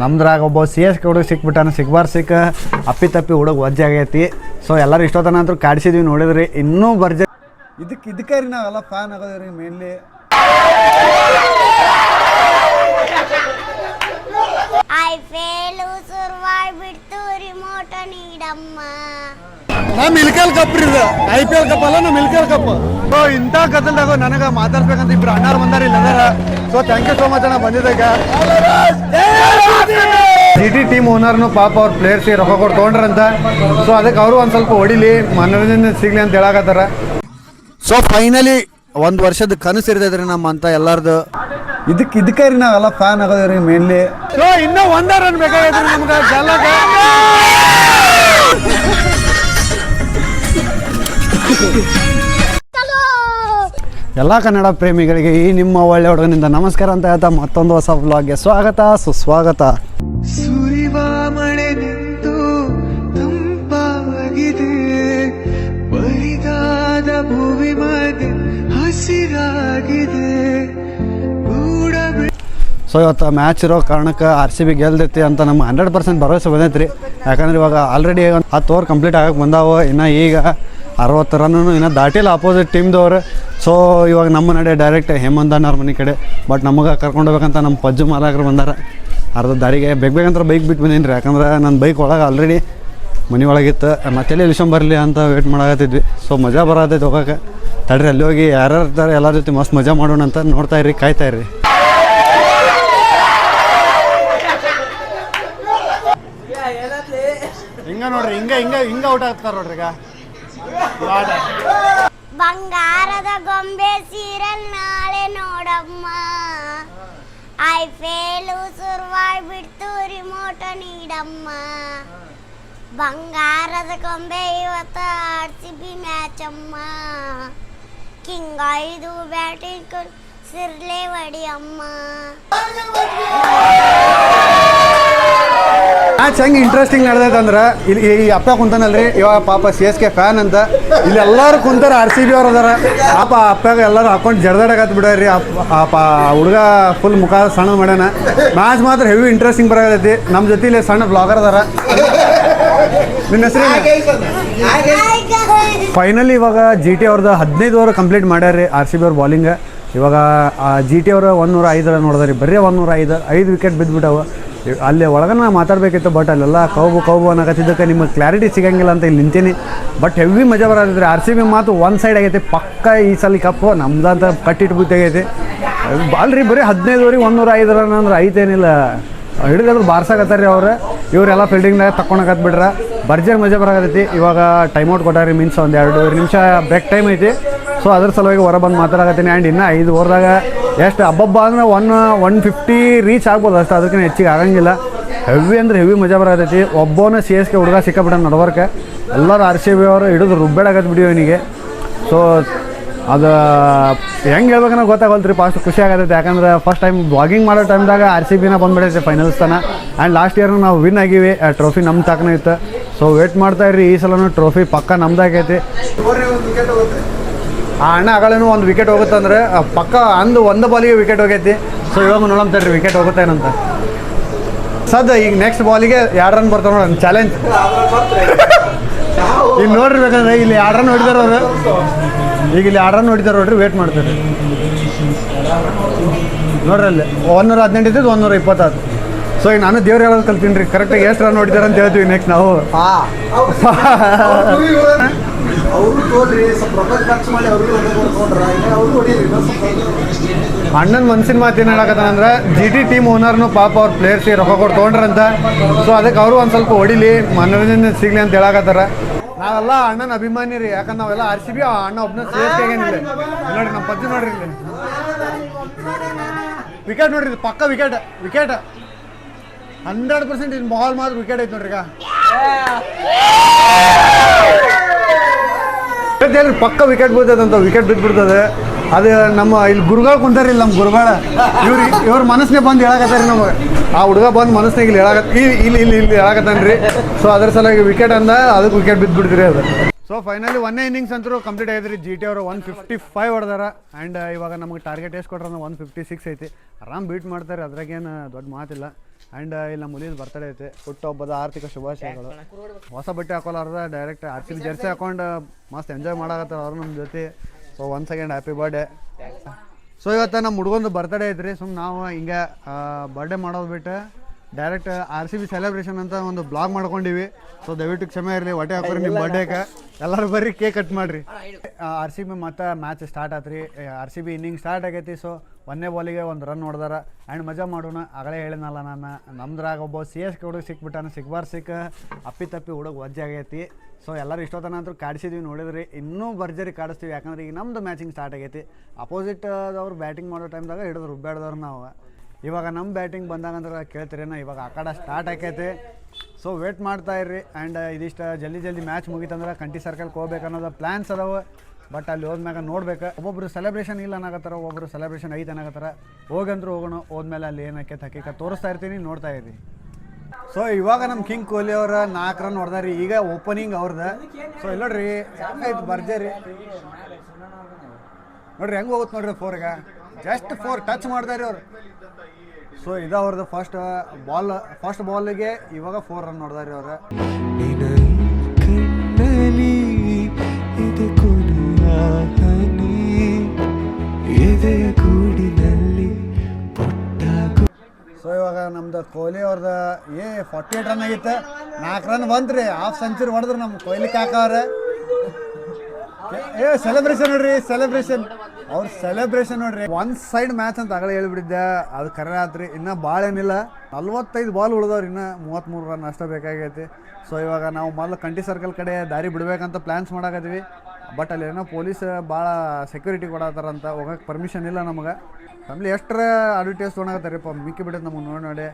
ನಮ್ದ್ರಾಗ ಒಬ್ಬ CSK ಹುಡುಗ ಸಿಕ್ಬಿಟ್ಟಾನ, ಸಿಕ್ಕ ಅಪ್ಪಿ ತಪ್ಪಿ ಹುಡುಗ ವಜ್ಜೆ ಆಗೈತಿ. ಸೊ ಎಲ್ಲರೂ ಇಷ್ಟೊತ್ತನ ಅಂತೂ ಕಾಡಿಸಿದ್ವಿ, ನೋಡಿದ್ರಿ ಇನ್ನೂ ಇದಕ್ಕೆ ರೀ ನಾವೆಲ್ಲ ಫ್ಯಾನ್ ಆಗೋದ್ರಿ ಮೇನ್ಲಿ. ನಮ್ ಮಿಲ್ಕಲ್ ಕಪ್ ರೀ ಇದು, IPL ಕಪ್ ಅಲ್ಲ, ನಮ್ ಮಿಲ್ಕಲ್ ಕಪ್. ಸೊ ಇಂಥ ಕದಲ್ದಾಗ ನನಗೆ ಮಾತಾಡ್ಬೇಕಂತ ಇಬ್ರು ಅಣ್ಣಾರು ಬಂದಾರ ಇಲ್ಲ ಅದಾರ. So thank you so much ಅಣ್ಣ ಬಂದಿದ್ದಾಗ. GT ಟೀಮ್ ಓನರ್ನು ಪಾಪ ಅವ್ರ ಪ್ಲೇಯರ್ಸ್ಗೆ ರೊಕ್ಕ ಕೊಟ್ಟು ತೊಗೊಂಡ್ರಂತ. ಸೊ ಅದಕ್ಕೆ ಅವರು ಒಂದು ಸ್ವಲ್ಪ ಹೊಡಿಲಿ, ಮನೋರಂಜನೆ ಸಿಗ್ಲಿ ಅಂತ ಹೇಳಕತ್ತಾರ. ಸೊ ಫೈನಲಿ ಒಂದು ವರ್ಷದ ಕನಸು ಇರ್ತೈತ್ರಿ ನಮ್ಮ ಅಂತ ಎಲ್ಲಾರ್ದು. ಇದಕ್ಕೆ ರೀ ನಾವೆಲ್ಲ ಫ್ಯಾನ್ ಆಗೋದ್ರಿ ಮೇನ್ಲಿ. ಸೊ ಇನ್ನೂ 1 ರನ್ ಬೇಕಾಗೈತ್ರಿ ನಮ್ಗೆ ಗೆಲ್ಲಕ. ಎಲ್ಲ ಕನ್ನಡ ಪ್ರೇಮಿಗಳಿಗೆ ಈ ನಿಮ್ಮ ಒಳ್ಳೆ ಹುಡುಗನಿಂದ ನಮಸ್ಕಾರ ಅಂತ ಹೇಳ್ತಾ ಮತ್ತೊಂದು ಹೊಸ ವ್ಲಾಗ್ಗೆ ಸ್ವಾಗತ ಸುಸ್ವಾಗತ. ಸುರಿವ ಮಳೆ ನಿಂತು ತಂಪಾಗಿದೆ, ಬರಿದಾದ ಭೂಮಿ ಮಧ್ಯೆ ಹಸಿರಾಗಿದೆ. ಸೊ ಇವತ್ತು ಮ್ಯಾಚ್ ಇರೋ ಕಾರಣಕ್ಕೆ RCB ಗೆಲ್ದೈತಿ ಅಂತ ನಮ್ಗೆ 100% ಭರವಸೆ ಬಂದೈತೆ ರೀ. ಯಾಕಂದ್ರೆ ಇವಾಗ ಆಲ್ರೆಡಿ 10 ಓವರ್ ಕಂಪ್ಲೀಟ್ ಆಗಕ್ಕೆ ಬಂದಾವೆ. ಇನ್ನು ಈಗ 60 ರನ್ನು ಇನ್ನೂ ದಾಟಿಲ್ಲ ಅಪೋಸಿಟ್ ಟೀಮ್ದವ್ರು. ಸೊ ಇವಾಗ ನಮ್ಮ ನಡೆ ಡೈರೆಕ್ಟ್ ಹೇಮಂತ್ ಅಣ್ಣವ್ರ ಮನೆ ಕಡೆ. ಬಟ್ ನಮಗೆ ಕರ್ಕೊಂಡು ಹೋಗ್ಬೇಕಂತ ನಮ್ಮ ಪಜ್ಜು ಮಾಲಕರು ಬಂದಾರ. ಅರ್ಧ ದಾರಿಗೆ ಬೇಕಂದ್ರೆ ಬೈಕ್ ಬಿಟ್ಟು ಬಂದೀನಿ ರೀ. ಯಾಕಂದ್ರೆ ನನ್ನ ಬೈಕ್ ಒಳಗೆ ಆಲ್ರೆಡಿ ಮನೆ ಒಳಗಿತ್ತು, ಮತ್ತೆ ಇಳಿಸ್ಕೊಂಬರಲಿ ಅಂತ ವೇಟ್ ಮಾಡಕತ್ತಿದ್ವಿ. ಸೊ ಮಜಾ ಬರತೈತೆ ಹೋಗೋಕೆ. ತಡ್ರಿ ಅಲ್ಲಿ ಹೋಗಿ ಯಾರ್ಯಾರು ಇರ್ತಾರೆ ಎಲ್ಲರ ಜೊತೆ ಮಸ್ತ್ ಮಜಾ ಮಾಡೋಣ ಅಂತ ನೋಡ್ತಾ ಇರ್ರಿ, ಕಾಯ್ತಾ ಇರ್ರಿ. ಹಿಂಗ ನೋಡ್ರಿ, ಹಿಂಗ ಔಟ್ ಆಗ್ತಾರ ನೋಡ್ರಿ. ಈಗ ಬಂಗಾರದ ಗೊಂಬೆ ಸೀರಿಯಲ್ ನಾಳೆ ನೋಡಮ್ಮ, ಐಫೇಲು ಸುರ್ವಾಯ್ ಬಿಡ್ತು ರಿಮೋಟ್ ನೀಡಮ್ಮ. ಬಂಗಾರದ ಗೊಂಬೆ ಇವತ್ತು RCB ಮ್ಯಾಚ್ ಅಮ್ಮ, ಕಿಂಗ್ 5 ಬ್ಯಾಟಿಂಗ್ ಸಿರ್ಲೆ ಹೊಡಿ ಅಮ್ಮ. ಮ್ಯಾಚ್ ಹೆಂಗೆ ಇಂಟ್ರೆಸ್ಟಿಂಗ್ ನಡೆದೈತೆ ಅಂದ್ರೆ, ಇಲ್ಲಿ ಈ ಅಪ್ಪ ಕುಂತಾನಲ್ರಿ ಇವಾಗ ಪಾಪ CSK ಫ್ಯಾನ್ ಅಂತ. ಇಲ್ಲಿ ಎಲ್ಲರೂ ಕುಂತಾರೆ RCB ಅವ್ರು ಅದಾರ. ಪಾಪ ಅಪ್ಪಾಗ ಎಲ್ಲರೂ ಹಾಕೊಂಡು ಜಡ್ದಾಡಕತ್ ಬಿಡ್ರಿ. ಹುಡುಗ ಫುಲ್ ಮುಖ ಸಣ್ಣ ಮಾಡ್ಯಾನ. ಮ್ಯಾಚ್ ಮಾತ್ರ ಹೆವಿ ಇಂಟ್ರೆಸ್ಟಿಂಗ್ ಬರತೈತಿ. ನಮ್ಮ ಜೊತೆಲಿ ಸಣ್ಣ ಬ್ಲಾಗರ್ ಅದಾರ. ನಿನ್ನ ಹೆಸರು? ಫೈನಲಿ ಇವಾಗ GT ಅವ್ರದ್ದು 15 ಓವರ್ ಕಂಪ್ಲೀಟ್ ಮಾಡ್ಯಾರ RCB ಅವ್ರ ಬಾಲಿಂಗ್. ಇವಾಗ GT ಅವರು 105 ರನ್ ನೋಡಿದ್ರಿ, ಬರೀ 105 ವಿಕೆಟ್ ಬಿದ್ದುಬಿಟ್ಟವು. ಅಲ್ಲಿ ಒಳಗನ ಮಾತಾಡಬೇಕಿತ್ತು, ಬಟ್ ಅಲ್ಲೆಲ್ಲ ಕೌಬು ಅನ್ನಕತ್ತಿದ್ದಕ್ಕೆ ನಿಮಗೆ ಕ್ಲಾರಿಟಿ ಸಿಗಂಗಿಲ್ಲ ಅಂತ ಇಲ್ಲಿ ನಿಂತೀನಿ. ಬಟ್ ಹೆವಿ ಮಜಾ ಬರತ್ತಿದ್ರಿ. RCB ಮಾತು ಒಂದು ಸೈಡ್ ಆಗೈತಿ, ಪಕ್ಕ ಈ ಸಲ ಕಪ್ಪು ನಮ್ದಂತ ಕಟ್ಟಿಟ್ಬಿಟ್ಟೈತಿ. ಅಲ್ರಿ ಬರೀ 15 ಓವರಿಗೆ 105 ರನ್ ಅಂದ್ರೆ ಐತೇನಿಲ್ಲ, ಹಿಡಿದ್ರು ಬಾರ್ಸಾಕತ್ತಾರ ರೀ ಅವ್ರು. ಇವರೆಲ್ಲ ಫೀಲ್ಡಿಂಗ್ನಾಗ ತಕ್ಕೊಳಕತ್ ಬಿಡ್ರ, ಭರ್ಜರಿ ಮಜಾ ಬರಾಕತ್ತೈತಿ. ಇವಾಗ ಟೈಮ್ ಔಟ್ ಕೊಟ್ಟಾರಿ, ಮೀನ್ಸ್ ಒಂದು 2 ನಿಮಿಷ ಬ್ರೇಕ್ ಟೈಮ್ ಐತಿ. ಸೊ ಅದ್ರ ಸಲುವಾಗಿ ಹೊರ ಬಂದು ಮಾತಾಡಕತ್ತೀನಿ. ಆ್ಯಂಡ್ ಇನ್ನು 5 ಓವರ್ದಾಗ ಎಷ್ಟು ಹಬ್ಬ ಅಂದ್ರೆ 150 ರೀಚ್ ಆಗ್ಬೋದು ಅಷ್ಟು, ಅದಕ್ಕಿಂತ ಹೆಚ್ಚಿಗೆ ಆಗಂಗಿಲ್ಲ. ಹೆವಿ ಅಂದ್ರೆ ಹೆವಿ ಮಜಾ ಬರತೈತಿ. ಒಬ್ಬನ CSK ಹುಡುಗ ಸಿಕ್ಕಾಬಿಟ್ಟ ನಡ್ವರ್ಕೆ. ಎಲ್ಲರೂ RCB ಅವರು ಹಿಡಿದು ರುಬ್ಬೇಡಾಗತ್ತೆ ಬಿಡಿ ಅವನಿಗೆ. ಸೊ ಅದು ಹೆಂಗೆ ಹೇಳ್ಬೇಕನ್ನ ಗೊತ್ತಾಗಲ್ತ್ರಿ. ಫಾಸ್ಟ್ ಖುಷಿ ಆಗತ್ತೈತೆ. ಯಾಕಂದ್ರೆ ಫಸ್ಟ್ ಟೈಮ್ ವಾಕಿಂಗ್ ಮಾಡೋ ಟೈಮ್ದಾಗ RCBನ ಬಂದ್ಬಿಡೈತೆ ಫೈನಲ್ಸ್ ತನ. ಆ್ಯಂಡ್ ಲಾಸ್ಟ್ ಇಯರ್ನು ನಾವು ವಿನ್ ಆಗಿವಿ, ಟ್ರೋಫಿ ನಮ್ಮ ತಕ್ಕನ ಇತ್ತು. ಸೊ ವೇಟ್ ಮಾಡ್ತಾ ಇರ್ರಿ, ಈ ಸಲನೂ ಟ್ರೋಫಿ ಪಕ್ಕ ನಮ್ದಾಗೈತಿ. ಆ ಅಣ್ಣ ಆಗಳೇನು ಒಂದು ವಿಕೆಟ್ ಹೋಗುತ್ತಂದ್ರೆ ಪಕ್ಕ ಒಂದು ಬಾಲಿಗೆ ವಿಕೆಟ್ ಹೋಗೈತಿ. ಸೊ ಇವಾಗ ನೋಡಂತಾರ್ರಿ ವಿಕೆಟ್ ಹೋಗುತ್ತೇನಂತ. ಈಗ ನೆಕ್ಸ್ಟ್ ಬಾಲಿಗೆ 2 ರನ್ ಬರ್ತಾವೆ ನೋಡೋಣ, ಚಾಲೆಂಜ್. ಈಗ ನೋಡ್ರಿ, ಬೇಕಂದ್ರೆ ಇಲ್ಲಿ 2 ರನ್ ಹೊಡಿದಾರ ಅವರು. ಈಗ ಇಲ್ಲಿ 2 ರನ್ ಹೊಡಿದಾರ ನೋಡ್ರಿ, ವೇಟ್ ಮಾಡ್ತಾರೆ ನೋಡ್ರಿ. ಅಲ್ಲಿ 118 ಇದ್ದು 120 ಸೊ ಈಗ ನಾನು ದೇವ್ರು ಹೇಳೋದು ಕಲ್ತೀನಿ ರೀ, ಕರೆಕ್ಟಾಗಿ ಎಷ್ಟು ರನ್ ಹೊಡಿತಾರೆ ಅಂತ ಹೇಳ್ತೀವಿ ನೆಕ್ಸ್ಟ್ ನಾವು. ಅಣ್ಣನ ಮನ್ಸಿನ ಮಾತು ಏನು ಹೇಳಕತ್ತಾನಂದ್ರೆ, GT ಟೀಮ್ ಓನರ್ನು ಪಾಪ ಅವ್ರ ಪ್ಲೇಯರ್ಸ್ಗೆ ರೊಕ್ಕ ಕೊಟ್ಟು ತೊಗೊಂಡ್ರಂತ. ಸೊ ಅದಕ್ಕೆ ಅವರು ಒಂದು ಸ್ವಲ್ಪ ಹೊಡಿಲಿ, ಮನೋರಂಜನೆ ಸಿಗ್ಲಿ ಅಂತ ಹೇಳಕತ್ತಾರ. ನಾವೆಲ್ಲ ಅಣ್ಣನ ಅಭಿಮಾನಿ ರೀ. ಯಾಕಂದ್ರೆ ನಾವೆಲ್ಲ RCB, ಅಣ್ಣ ಒಬ್ಬನ CSK ಏನಿಲ್ಲ. ನೋಡಿ ನಮ್ಮ ಪಜ್ಜು ನೋಡ್ರಿ, ಇಲ್ಲಿ ವಿಕೆಟ್ ನೋಡ್ರಿ, ಇದು ಪಕ್ಕ ವಿಕೆಟ್ 100% ಇದು ಬಾಲ್ ಮಾತ್ರ ವಿಕೆಟ್ ಐತೆ ನೋಡ್ರಿ. ಈಗ ಪಕ್ಕ ವಿಕೆಟ್ ಬೀಳ್ತದೆ ಅಂತ, ವಿಕೆಟ್ ಬಿದ್ದುಬಿಡ್ತದೆ. ಅದು ನಮ್ಮ ಇಲ್ಲಿ ಗುರುಗಳು ಕುಂತಾರ, ಇಲ್ಲಿ ನಮ್ಮ ಗುರುಗಳ ಇವ್ರ ಮನಸ್ಸಿಗೆ ಬಂದು ಹೇಳಕತ್ತಾರ ನಮಗೆ. ಆ ಹುಡುಗ ಬಂದು ಮನಸ್ಸಿನಾಗ ಇಲ್ಲಿ ಹೇಳಕತ್ತಾನ್ರಿ. ಸೊ ಅದ್ರ ಸಲುವಾಗಿ ವಿಕೆಟ್ ಅಂದ, ಅದಕ್ಕೆ ವಿಕೆಟ್ ಬಿದ್ದುಬಿಡ್ತೀರಿ ಅದು. ಸೊ ಫೈನಲಿ 1 ಇನ್ನಿಂಗ್ಸ್ ಅಂತೂ ಕಂಪ್ಲೀಟ್ ಆಗಿದ್ರಿ. GT ಅವರು 155 ಹೊಡೆದಾರ. ಆ್ಯಂಡ್ ಇವಾಗ ನಮಗೆ ಟಾರ್ಗೆಟ್ ಎಷ್ಟು ಕೊಟ್ರೆ 156 ಐತಿ. ಆರಾಮ್ ಬೀಟ್ ಮಾಡ್ತಾರೆ, ಅದ್ರಾಗೇನು ದೊಡ್ಡ ಮಾತಿಲ್ಲ. ಆ್ಯಂಡ್ ಇಲ್ಲಿ ನಮ್ಮ ಮುಲಿದ ಬರ್ತಡೇ ಐತೆ ಹುಟ್ಟುಹಬ್ಬದ ಆರ್ಥಿಕ ಶುಭಾಶಯಗಳು. ಹೊಸ ಬಟ್ಟೆ ಹಾಕೋಲಾರ್ದ ಡೈರೆಕ್ಟ್ RCB ಜರ್ಸಿ ಹಾಕೊಂಡು ಮಸ್ತ್ ಎಂಜಾಯ್ ಮಾಡಾಕತ್ತಾರ ಅವ್ರು ನಮ್ಮ ಜೊತೆ. So once again happy birthday. So ಇವತ್ತು ನಮ್ಮ ಹುಡುಗಂದು ಬರ್ತಡೇ ಐತ್ರಿ. ಸುಮ್ಮನೆ ನಾವು ಹಿಂಗೆ ಬರ್ಡೇ ಮಾಡೋದು ಬಿಟ್ಟು ಡೈರೆಕ್ಟ್ RCB ಸೆಲೆಬ್ರೇಷನ್ ಅಂತ ಒಂದು ಬ್ಲಾಗ್ ಮಾಡ್ಕೊಂಡಿವಿ. ಸೊ ದಯವಿಟ್ಟು ಕ್ಷಮೆ ಇರಲಿ, ಹೊಟ್ಟೆ ಹಾಕೋರಿ ನಿಮ್ಮ ಬರ್ಡೇಗೆ. ಎಲ್ಲರೂ ಬರ್ರಿ ಕೇಕ್ ಕಟ್ ಮಾಡಿರಿ. RCB ಮತ್ತು ಮ್ಯಾಚ್ ಸ್ಟಾರ್ಟ್ ಆತ್ರಿ. RCB ಇನ್ನಿಂಗ್ ಸ್ಟಾರ್ಟ್ ಆಗೈತಿ. ಸೊ 1ನೇ ಬಾಲಿಗೆ ಒಂದು ರನ್ ಹೊಡೆದಾರ ಆ್ಯಂಡ್ ಮಜಾ ಮಾಡೋಣ. ಆಗಲೇ ಹೇಳಿನಲ್ಲ ನಾನು, ನಮ್ದ್ರಾಗ ಒಬ್ಬ CSK ಹುಡುಗ ಸಿಕ್ಬಿಟ್ಟಾನ. ಸಿಕ್ಕ ಅಪ್ಪಿ ಹುಡುಗ ವಜ್ಜೆ ಆಗೈತಿ. ಸೊ ಎಲ್ಲರೂ ಇಷ್ಟೊತ್ತನ ಅಂತೂ ಕಾಡಿಸಿದ್ವಿ, ನೋಡಿದ್ರಿ. ಇನ್ನೂ ಭರ್ಜರಿ ಕಾಡಿಸ್ತೀವಿ, ಯಾಕಂದ್ರೆ ಈಗ ನಮ್ಮದು ಮ್ಯಾಚಿಂಗ್ ಸ್ಟಾರ್ಟ್ ಆಗೈತಿ. ಅಪೋಸಿಟ್ ಅವ್ರು ಬ್ಯಾಟಿಂಗ್ ಮಾಡೋ ಟೈಮ್ದಾಗ ಹಿಡಿದು ರುಬ್ಬ್ಯಾಡ್ದವ್ರು ನಾವು. ಇವಾಗ ನಮ್ಮ ಬ್ಯಾಟಿಂಗ್ ಬಂದಾಗಂದ್ರೆ ಕೇಳ್ತೀರೇನೋ, ಇವಾಗ ಆ ಕಡೆ ಸ್ಟಾರ್ಟ್ ಆಕೈತಿ. So wait ಮಾಡ್ತಾಯಿರ್ರಿ. ಆ್ಯಂಡ್ ಇದಿಷ್ಟು ಜಲ್ದಿ ಮ್ಯಾಚ್ ಮುಗಿತಂದ್ರೆ ಕಂಟಿ ಸರ್ಕಲ್ಗೆ ಹೋಗ್ಬೇಕು ಅನ್ನೋದು ಪ್ಲ್ಯಾನ್ಸ್ ಅದಾವೆ. ಬಟ್ ಅಲ್ಲಿ ಹೋದ್ಮ್ಯಾಗ ನೋಡ್ಬೇಕು. ಒಬ್ಬೊಬ್ರು ಸೆಲೆಬ್ರೇಷನ್ ಇಲ್ಲ ಅನ್ನಕತ್ತಾರ, ಒಬ್ಬೊಬ್ರು ಸೆಲೆಬ್ರೇಷನ್ ಐತೆ ಅನ್ನಕತ್ತಾರ. ಹೋಗಂದ್ರು ಹೋಗೋಣ, ಹೋದ್ಮೇಲೆ ಅಲ್ಲಿ ಏನಕ್ಕೆ ಹಕ್ಕಿಕ ತೋರಿಸ್ತಾ ಇರ್ತೀನಿ, ನೋಡ್ತಾ ಇರ್ರಿ. ಸೊ ಇವಾಗ ನಮ್ಮ ಕಿಂಗ್ ಕೊಹ್ಲಿ ಅವರ 4 ರನ್ ಹೊಡೆದಾರಿ. ಈಗ ಓಪನಿಂಗ್ ಅವ್ರದ್ದು. ಸೊ ಇಲ್ಲ ನೋಡ್ರಿ ಹೆಂಗೈತೆ ಭರ್ಜರಿ ನೋಡ್ರಿ, ಹೆಂಗೆ ಹೋಗುತ್ತೆ ನೋಡ್ರಿ 4ಗೆ. ಜಸ್ಟ್ 4 ಟಚ್ ಮಾಡ್ದಾರಿ ಅವ್ರು. ಸೊ ಇದು ಅವ್ರದ್ದು ಫಸ್ಟ್ ಬಾಲಿಗೆ ಇವಾಗ 4 ರನ್ ಹೊಡೆದಾರಿ ಅವ್ರು. ಸೊ ಇವಾಗ ನಮ್ದು ಕೊಹ್ಲಿ ಅವ್ರದ್ದು 48 ರನ್ ಆಗಿತ್ತು. 4 ರನ್ ಬಂತ್ರಿ, ಹಾಫ್ ಸೆಂಚುರಿ ಹೊಡೆದ್ರು ನಮ್ಮ ಕೊಹ್ಲಿ ಕಾಕವ್ರೆ. ಸೆಲೆಬ್ರೇಷನ್ ನೋಡ್ರಿ, ಅವ್ರ ಸೆಲೆಬ್ರೇಷನ್ ನೋಡ್ರಿ. ಒನ್ ಸೈಡ್ ಮ್ಯಾಚ್ ಅಂತ ಆಗಲೇ ಹೇಳ್ಬಿಟ್ಟಿದ್ದೆ, ಅದು ಕರೆ ಆತ್ರಿ. ಇನ್ನೂ ಭಾಳ ಏನಿಲ್ಲ, 45 ಬಾಲ್ ಉಳಿದವ್ರು, ಇನ್ನೂ 33 ರನ್ ಅಷ್ಟೇ ಬೇಕಾಗೈತಿ. ಸೊ ಇವಾಗ ನಾವು ಮೊದಲು ಕಂಟಿ ಸರ್ಕಲ್ ಕಡೆ ದಾರಿ ಬಿಡ್ಬೇಕಂತ ಪ್ಲ್ಯಾನ್ಸ್ ಮಾಡಾಕತ್ತೀವಿ. ಬಟ್ ಅಲ್ಲಿ ಏನೋ ಪೊಲೀಸ್ ಭಾಳ ಸೆಕ್ಯೂರಿಟಿ ಕೊಡತ್ತಾರಂತ, ಹೋಗಕ್ಕೆ ಪರ್ಮಿಷನ್ ಇಲ್ಲ ನಮಗೆ. ಫ್ಯಾಮಿಲಿ ಎಷ್ಟರ ಅಡ್ವರ್ಟೈಸ್ ತೊಗೊಳಕತ್ತಾರಪ್ಪ, ಮಿಕ್ಕಿ ಬಿಡತ್ತೆ ನಮಗೆ ನೋಡಿ.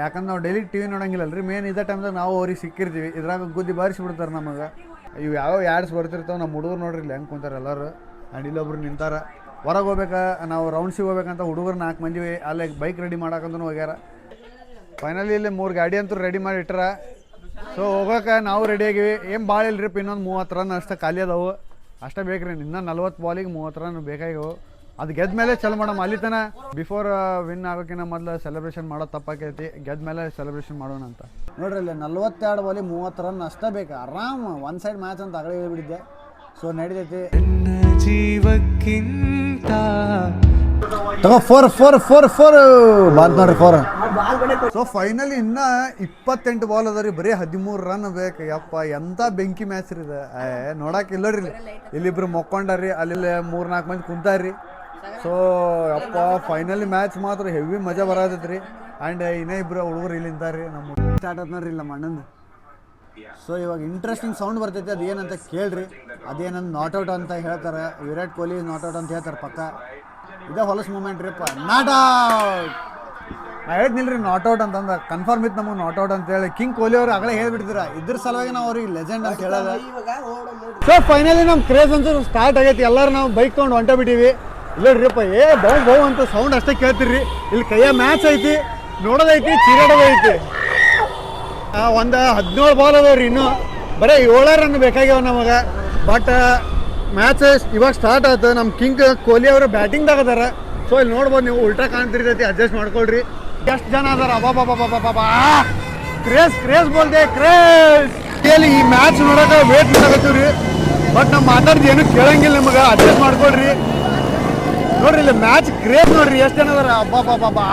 ಯಾಕಂದ್ರೆ ನಾವು ಡೈಲಿ TV ನೋಡಂಗಿಲ್ಲ ರೀ. ಮೇನ್ ಇದೇ ಟೈಮ್ದಾಗ ನಾವು ಅವ್ರಿಗೆ ಸಿಕ್ಕಿರ್ತೀವಿ, ಇದ್ರಾಗ ಗುದ್ದಿ ಬಾರಿಸಿಬಿಡ್ತಾರೆ ನಮಗೆ. ಇವು ಯಾವ ಆ್ಯಡ್ಸ್ ಬರ್ತಿರ್ತಾವೆ, ನಮ್ಮ ಹುಡುಗರು ನೋಡ್ರಿ ಇಲ್ಲಿ ಹೆಂಗೆ ಕುಂತಾರೆ ಎಲ್ಲರೂ. ಆ್ಯಂಡ್ ಇಲ್ಲೊಬ್ರು ನಿಂತಾರ. ಹೊರಗೆ ಹೋಗ್ಬೇಕಾ, ನಾವು ರೌಂಡ್ಸಿಗೆ ಹೋಗ್ಬೇಕಂತ ಹುಡುಗರು 4 ಮಂದಿ ಅಲ್ಲೇ ಬೈಕ್ ರೆಡಿ ಮಾಡಕ್ಕಂತೂ ಹೋಗ್ಯಾರ. ಫೈನಲಿ ಇಲ್ಲಿ 3 ಗಾಡಿ ಅಂತೂ ರೆಡಿ ಮಾಡಿ ಇಟ್ಟಾರ. ಸೊ ಹೋಗೋಕೆ ನಾವು ರೆಡಿ ಆಗಿವಿ. ಏನು ಭಾಳ ಇಲ್ರಿಪ್ಪ, ಇನ್ನೊಂದು 30 ರನ್ ಅಷ್ಟೇ ಖಾಲಿ ಅದಾವು, ಅಷ್ಟೇ ಬೇಕ್ರಿ. ಇನ್ನೂ 40 ಬಾಲಿಗೆ 30 ರನ್ ಬೇಕಾಗಿವು. ಅದು ಗೆದ್ದ ಮೇಲೆ ಚಲೋ ಮಾಡಮ್ಮ. ಅಲ್ಲಿ ತನ ಬಿಫೋರ್ ವಿನ್ ಆಗೋಕ್ಕಿಂತ ಮೊದಲು ಸೆಲೆಬ್ರೇಷನ್ ಮಾಡೋದು ತಪ್ಪಾಕೈತಿ. ಗೆದ್ದ ಮೇಲೆ ಸೆಲೆಬ್ರೇಷನ್ ಮಾಡೋಣ ಅಂತ ನೋಡ್ರಿ. ಇಲ್ಲಿ 42 ಬಾಲಿ 30 ರನ್ ಅಷ್ಟೇ ಬೇಕು, ಆರಾಮ್ ಒನ್ ಸೈಡ್ ಮ್ಯಾಚ್ ಅಂತ ಆಗಲೇ ಹೇಳ್ಬಿಟ್ಟಿದ್ದೆ. ಸೊ ನಡೀತೈತಿ. ಜೀವಕ್ಕಿಂತ ತಗೋ 4 ಬಾಲ್ ನೋಡ್ರಿ 4. ಸೊ ಫೈನಲಿ ಇನ್ನೂ 28 ಬಾಲ್ ಅದ ರೀ, ಬರೀ 13 ರನ್ ಬೇಕು. ಯಪ್ಪ ಎಂಥ ಬೆಂಕಿ ಮ್ಯಾಚ್ ರೀ ಇದು. ನೋಡಕ್ಕೆ ಇಲ್ಲರಿ, ಇಲ್ಲಿಬ್ರು ಮೊಕ್ಕೊಂಡಾರ್ರಿ, ಅಲ್ಲಿ 3-4 ಮಂದಿ ಕುಂತಾರ್ರಿ. ಸೊ ಯಪ್ಪ ಫೈನಲಿ ಮ್ಯಾಚ್ ಮಾತ್ರ ಹೆವಿ ಮಜಾ ಬರತೈತೆ ರೀ. ಆ್ಯಂಡ್ ಇನ್ನೇ ಇಬ್ಬರು ಹುಡುಗರು ಇಲ್ಲಿಂದಾರ್ರಿ. ನಮ್ಮ ಸ್ಟಾರ್ಟ್ ಆತ್ ನೋಡ್ರಿ ನಮ್ಮ ಅಣ್ಣಂದು. ಸೊ ಇವಾಗ ಇಂಟ್ರೆಸ್ಟಿಂಗ್ ಸೌಂಡ್ ಬರ್ತೈತೆ, ಅದು ಏನಂತ ಕೇಳ್ರಿ. ಅದೇನಂದು ನಾಟ್ಔಟ್ ಅಂತ ಹೇಳ್ತಾರೆ, ವಿರಾಟ್ ಕೊಹ್ಲಿ ನಾಟ್ಔಟ್ ಅಂತ ಹೇಳ್ತಾರೆ ಪಕ್ಕ. ಇದೇ ಹೊಲಸ್ ಮೂಮೆಂಟ್ ರೀಪ್ಪ, ನಾಟ್ಔಟ್. ನಾ ಹೇಳ್ತಿನಿಲ್ರಿ ನಾಟ್ಔಟ್ ಅಂತಂದ್ರೆ ಕನ್ಫರ್ಮ್ ಇತ್ತು ನಮಗೆ ನಾಟ್ಔಟ್ ಅಂತೇಳಿ. ಕಿಂಗ್ ಕೊಹ್ಲಿ ಅವರು ಆಗಲೇ ಹೇಳ್ಬಿಟ್ಟಿದ್ರ, ಇದ್ರ ಸಲುವಾಗಿ ನಾವು ಅವ್ರಿಗೆ ಲೆಜೆಂಡ್ ಅಂತ ಹೇಳೋದು. ಸೊ ಫೈನಲಿ ನಮ್ಮ ಕ್ರೇಜ್ ಅಂತೂ ಸ್ಟಾರ್ಟ್ ಆಗೈತಿ. ಎಲ್ಲರೂ ನಾವು ಬೈಕ್ ತೊಗೊಂಡು ಹೊಂಟ ಬಿಟ್ಟಿವಿ. ಇಲ್ಲರಿಪ್ಪ ಬೌ ಅಂತ ಸೌಂಡ್ ಅಷ್ಟೇ ಕೇಳ್ತಿರ್ರಿ. ಇಲ್ಲಿ ಕೈಯ ಮ್ಯಾಚ್ ಐತಿ, ನೋಡೋದೈತಿ, ಚೀರಾಡೋದೈತಿ. ಒಂದು 17 ಬಾಲ್ ಅದಾವ್ರಿ, ಇನ್ನೂ ಬರೀ 7 ರನ್ ಬೇಕಾಗ್ಯಾವ ನಮಗೆ. ಬಟ್ ಮ್ಯಾಚ್ ಇವಾಗ ಸ್ಟಾರ್ಟ್ ಆಯ್ತು. ನಮ್ಮ ಕಿಂಗ್ ಕೊಹ್ಲಿ ಅವರು ಬ್ಯಾಟಿಂಗ್ದಾಗ ಅದಾರ. ಸೊ ಇಲ್ಲಿ ನೋಡ್ಬೋದು ನೀವು, ಉಲ್ಟಾ ಕಾಣ್ತಿರ್ತೈತಿ, ಅಡ್ಜಸ್ಟ್ ಮಾಡ್ಕೊಳ್ರಿ. ಎಷ್ಟು ಜನ ಅದಾರ, ಅಬಾಬಾಬಾಬಾಬಾ ಕ್ರೇಜ್ ಬೋಲ್ದೆ ಕ್ರೇಜ್. ಈ ಮ್ಯಾಚ್ ನೋಡೋಕೆ ವೇಟ್ ಮಾಡಕತ್ತೀವಿ ರೀ. ಬಟ್ ನಾವು ಮಾತಾಡ್ದು ಏನು ಕೇಳಂಗಿಲ್ಲ ನಿಮಗೆ, ಅಡ್ಜಸ್ಟ್ ಮಾಡ್ಕೊಳ್ರಿ. ನೋಡ್ರಿ ಇಲ್ಲಿ ಮ್ಯಾಚ್ ಕ್ರೇಜ್ ನೋಡ್ರಿ, ಎಷ್ಟು ಜನ ಅದಾರ, ಅಬ್ಬಾಬಾಬಾ.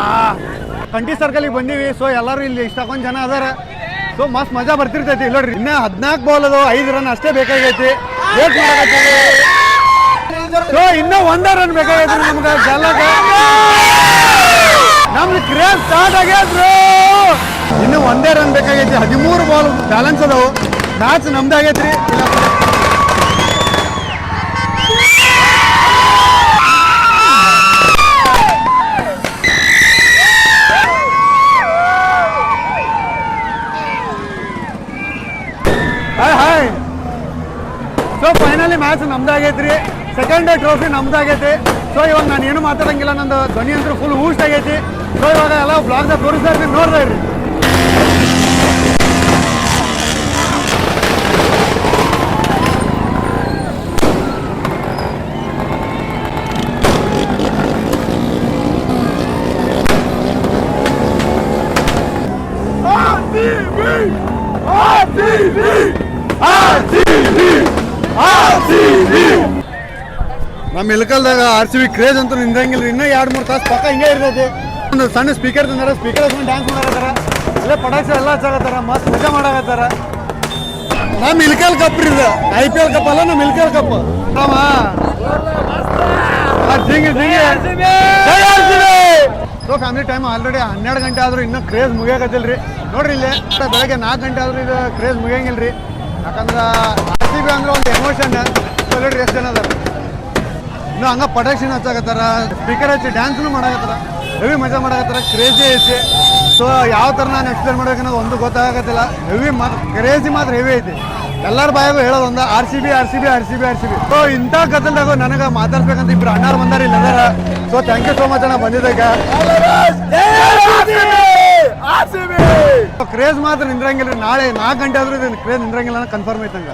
ಕಂಟಿ ಸರ್ಕಲ್ಗೆ ಬಂದೀವಿ. ಸೊ ಎಲ್ಲರೂ ಇಲ್ಲಿ ಇಷ್ಟೊಂದು ಜನ ಅದಾರ. ಸೊ ಮಸ್ತ್ ಮಜಾ ಬರ್ತಿರ್ತೈತಿ. ನೋಡ್ರಿ ಇನ್ನೂ 14 ಬಾಲ್ ಅದು 5 ರನ್ ಅಷ್ಟೇ ಬೇಕಾಗೈತಿ. ವೇಟ್ ಮಾಡಕತ್ತೀವಿ. ಸೊ ಇನ್ನೂ 1 ರನ್ ಬೇಕಾಗೈತಿ ನಮ್ಗೆ ಗೆಲ್ಲಕ್ಕೆ. ನಮ್ದು ಕ್ರೇಜ್ ಸ್ಟಾರ್ಟ್ ಆಗ್ಯದ್ರಿ. ಇನ್ನೂ 1 ರನ್ ಬೇಕಾಗೈತಿ. 13 ಬಾಲ್ ಬ್ಯಾಲೆನ್ಸ್ ಅದಾವು. ಮ್ಯಾಚ್ ನಮ್ದಾಗೈತ್ರಿ. ಹಾಯ್. ಸೊ ಫೈನಲಿ ಮ್ಯಾಚ್ ನಮ್ದಾಗೈತ್ರಿ. ಸೆಕೆಂಡ್ ಟ್ರೋಫಿ ನಮ್ದಾಗೈತಿ. ಸೊ ಇವಾಗ ನಾನು ಏನು ಮಾತಾಡಂಗಿಲ್ಲ, ನಂದು ಧ್ವನಿ ಅಂತೂ ಫುಲ್ ಊಸ್ಟ್ ಆಗೈತಿ. ಸೊ ಇವಾಗ ಎಲ್ಲ ಬ್ಲಾಗ್ದಾಗ ತೋರಿಸ್ತಾ ಇರ್ತೀನಿ, ನೋಡ್ತಾ ಇರ್ರಿ. ನಮ್ಮ ಇಳಕಲ್ದಾಗ RCB ಕ್ರೇಜ್ ಅಂತೂ ನಿಂದಂಗಿಲ್ಲ. ಇನ್ನೂ 2-3 ತಾಸು ಪಕ್ಕ ಹಿಂಗೆ ಇರ್ತೈತಿ. ಒಂದು ಸಣ್ಣ ಸ್ಪೀಕರ್ ತಂದಾರ, ಸ್ಪೀಕರ್ ಹಚ್ಕೊಂಡು ಡ್ಯಾನ್ಸ್ ಮಾಡಕತ್ತಾರ, ಅಲ್ಲೇ ಪಟಾಕ್ಷ ಎಲ್ಲ ಹಚ್ಚಾಕತ್ತಾರ, ಮಸ್ತ್ ಮಜಾ ಮಾಡಕತ್ತಾರ. ನಮ್ಮ ಇಳಕಲ್ ಕಪ್ ರೀ ಇದು, IPL ಕಪ್ ಅಲ್ಲ, ನಮ್ಮ Ilkal cup. So family time already 12 ಗಂಟೆ ಆದರೂ ಇನ್ನೂ ಕ್ರೇಜ್ ಮುಗಿಯಾಕತ್ತಿಲ್ಲ ರೀ. ನೋಡ್ರಿ ಇಲ್ಲಿ ಬೆಳಗ್ಗೆ 4 ಗಂಟೆ ಆದರೂ ಇದು ಕ್ರೇಜ್ ಮುಗಿಯಂಗಿಲ್ಲ ರೀ. ಯಾಕಂದ್ರೆ RCB ಅಂದ್ರೆ ಒಂದು ಎಮೋಷನ್. ನೋಡ್ರಿ ಎಷ್ಟು ಜನ ಅದಾರ. ಇನ್ನೂ ಹಂಗೆ ಪಟಾಕ್ಷಿನ ಹಚ್ಚಾಕತ್ತಾರ, ಸ್ಪೀಕರ್ ಹಚ್ಚಿ ಡ್ಯಾನ್ಸ್ನು ಮಾಡಕತ್ತಾರ, ಹೆವಿ ಮಜಾ ಮಾಡಕತ್ತಾರ. ಕ್ರೇಜಿ ಐತಿ. ಸೊ ಯಾವ ಥರ ನಾನು ಎಕ್ಸ್ಪ್ಲೇನ್ ಮಾಡ್ಬೇಕನ್ನೋದು ಒಂದು ಗೊತ್ತಾಗತ್ತಿಲ್ಲ. ಹೆವಿ ಮಾತ್ರ ಕ್ರೇಜಿ ಮಾತ್ರ ಹೆವಿ ಐತಿ. ಎಲ್ಲರ ಬಾಯಾಗೂ ಹೇಳೋದು ಒಂದು RCB. ಸೊ ಇಂಥ ಕಥಲ್ದಾಗ ನನಗೆ ಮಾತಾಡ್ಬೇಕಂತ ಇಬ್ರು ಅಣ್ಣಾರು ಬಂದಾರ ಇಲ್ಲಿ ಅದಾರ. So thank you so much ಅಣ್ಣ ಬಂದಿದ್ದಾಗ. ಕ್ರೇಜ್ ಮಾತ್ರ ನಿಂದ್ರಂಗಿಲ್ಲ ರೀ. ನಾಳೆ 4 ಗಂಟೆ ಆದ್ರೂ ಇದು ಕ್ರೇಜ್ ನಿಂದ್ರಂಗಿಲ್ಲ ಅನ್ನೋ ಕನ್ಫರ್ಮ್ ಐತಂಗ.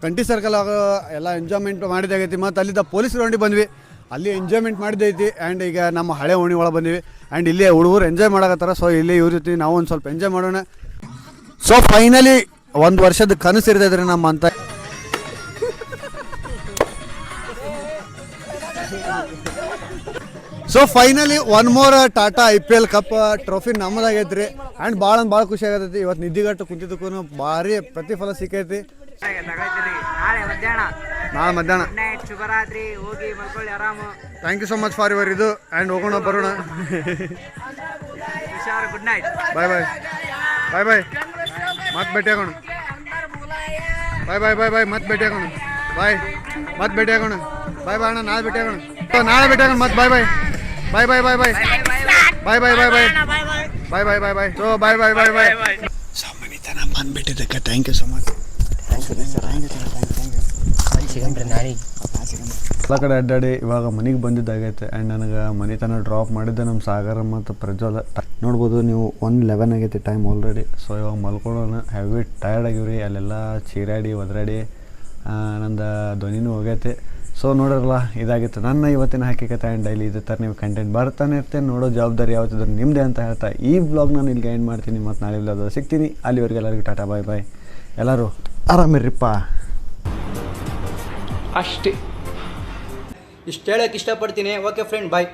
ಕಂಟಿ ಸರ್ಕಲ್ ಆಗ ಎಲ್ಲ ಎಂಜಾಯ್ಮೆಂಟ್ ಮಾಡಿದಾಗೈತಿ. ಮತ್ತು ಅಲ್ಲಿದ್ದ ಪೊಲೀಸ್ ರೌಂಡಿಗೆ ಬಂದ್ವಿ, ಅಲ್ಲಿ ಎಂಜಾಯ್ಮೆಂಟ್ ಮಾಡಿದೈತಿ. ಆ್ಯಂಡ್ ಈಗ ನಮ್ಮ ಹಳೆ ಓಣಿ ಒಳಗೆ ಬಂದ್ವಿ. ಆ್ಯಂಡ್ ಇಲ್ಲಿ ಹುಡುಗರು ಎಂಜಾಯ್ ಮಾಡಕತ್ತಾರ. ಸೊ ಇಲ್ಲಿ ಇವ್ರ ಜೊತೆ ನಾವು ಒಂದು ಸ್ವಲ್ಪ ಎಂಜಾಯ್ ಮಾಡೋಣ. ಸೊ ಫೈನಲಿ 1 ವರ್ಷದ ಕನಸು ಇರ್ತೈತ್ರಿ ನಮ್ಮ ಅಂತ. So finally 1 more Tata IPL cup trophy ನಮ್ಮದಾಗೈತ್ರಿ. ಆ್ಯಂಡ್ ಭಾಳ ಖುಷಿ ಆಗತೈತಿ. ಇವತ್ತು ನಿದ್ದಿಗಟ್ಟು ಕುಂತಿದ್ದಕ್ಕೂ ಭಾರಿ ಪ್ರತಿಫಲ ಸಿಕ್ಕೈತಿ. ನಾಳೆ ಮಧ್ಯಾಹ್ನ ಶುಭರಾತ್ರಿ, ಹೋಗಿ ಮಲ್ಕೊಳ್ಳಿ ಆರಾಮು. Thank you so much for your ಇದು. ಆ್ಯಂಡ್ ಹೋಗೋಣ ಬರೋಣ. Good night. ಬಾಯ್ ಮತ್ತೆ ಭೇಟಿ ಆಗೋಣ. ಬಾಯ್ ಮತ್ತೆ ಭೇಟಿ ಆಗೋಣ. ಮತ್ತೆ ಭೇಟಿ ಆಗೋಣ. ಬಾಯ್ ಅಣ್ಣ, ನಾಳೆ ಭೇಟಿ ಆಗೋಣ. ಮತ್ತೆ ಬಾಯ್. So bye. ಸೊ ಮನಿತನ ಬಂದ್ಬಿಟ್ಟಿದ್ದಕ್ಕೆ ಥ್ಯಾಂಕ್ ಯು ಸೊ ಮಚ್. ಎಲ್ಲ ಕಡೆ ಅಡ್ಡಾಡಿ ಇವಾಗ ಮನೆಗೆ ಬಂದಿದ್ದಾಗೈತೆ. ಆ್ಯಂಡ್ ನನಗೆ ಮನೆತನ ಡ್ರಾಪ್ ಮಾಡಿದ್ದೆ ನಮ್ಮ ಸಾಗರ ಮತ್ತು ಪ್ರಜ್ವಲ. ನೋಡ್ಬೋದು ನೀವು 1:11 ಆಗೈತೆ ಟೈಮ್ ಆಲ್ರೆಡಿ. ಸೊ ಇವಾಗ ಮಲ್ಕೊಳ್ಳೋಣ. Heavy tired ಆಗಿವ್ರಿ. ಅಲ್ಲೆಲ್ಲ ಚೀರಾಡಿ ಒದರಾಡಿ ನಂದು ಧ್ವನಿನೂ ಹೋಗೈತೆ. ಸೊ ನೋಡಿರಲ್ಲ, ಇದಾಗಿತ್ತು ನನ್ನ ಇವತ್ತಿನ ಹಕ್ಕಿಕತೆ. ಆ್ಯಂಡ್ ಡೈಲಿ ಇದೇ ಥರ ನೀವು ಕಂಟೆಂಟ್ ಬರ್ತಾನೆ ಇರ್ತೇನೆ. ನೋಡೋ ಜವಾಬ್ದಾರಿ ಯಾವತ್ತಿದ್ರು ನಿಮ್ಮದೇ ಅಂತ ಹೇಳ್ತಾ ಈ ವ್ಲಾಗ್ ನಾನು ಇಲ್ಲಿಗೆ ಎಂಡ್ ಮಾಡ್ತೀನಿ. ಮತ್ತು ನಾಳೆ ವ್ಲಾಗ್ ಸಿಗ್ತೀನಿ. ಅಲ್ಲಿವರೆಗೆ ಎಲ್ಲರಿಗೂ ಟಾಟಾ ಬಾಯ್. ಎಲ್ಲರೂ ಆರಾಮಿರ್ರಿಪ್ಪ. ಅಷ್ಟೇ, ಇಷ್ಟು ಹೇಳೋಕ್ಕೆ ಇಷ್ಟಪಡ್ತೀನಿ. ಓಕೆ ಫ್ರೆಂಡ್, ಬಾಯ್.